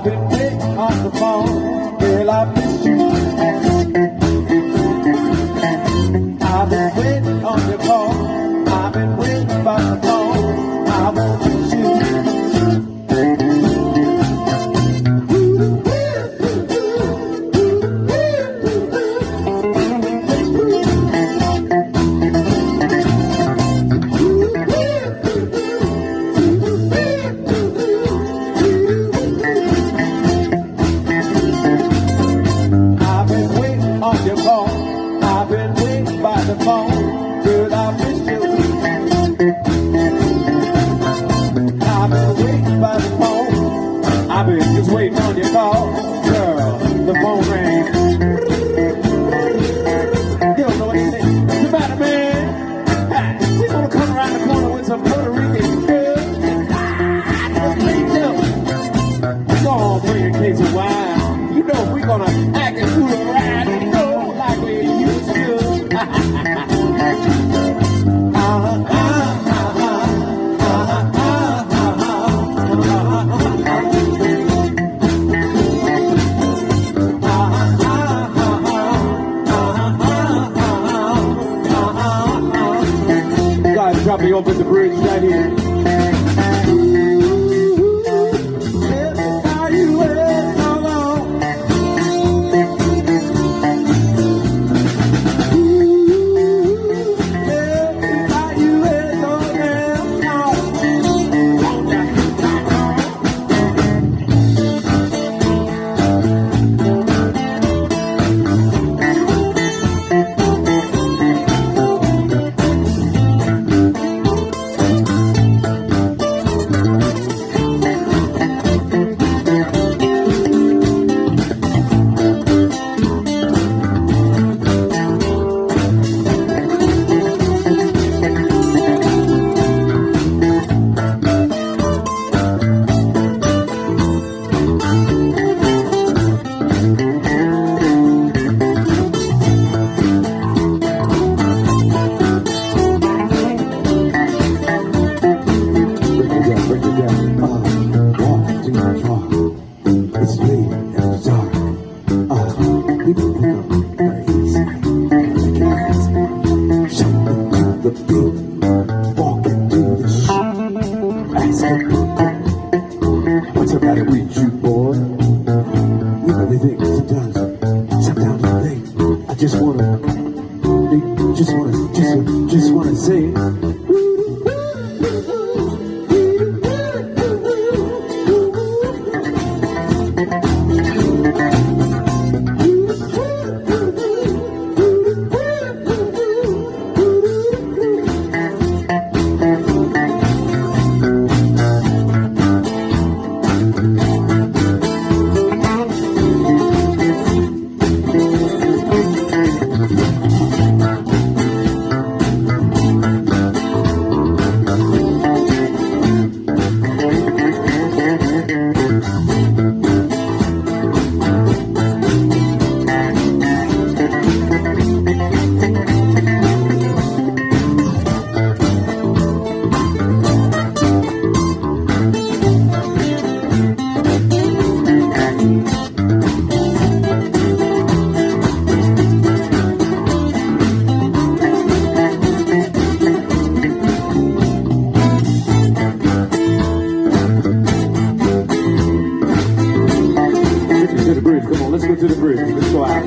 been waiting on the phone, girl, I miss you. I've been waiting on your call, I've been waiting by the phone, I won't miss you. I've been waiting by the phone, girl, I miss you. I've been waiting by the phone, I've been just waiting on your call, girl, the phone rang. You don't know anything. What's the matter, man? Ha, we gonna come around the corner with some Puerto Rican girls. Go on, bring a case of wine. You know we gonna act and do the ride, you know, like we used to. Guys, drop me over the bridge right here. What's the matter with you, boy? You really think sometimes I think I just wanna say. To the bridge, come on, let's go to the bridge. Let's go out.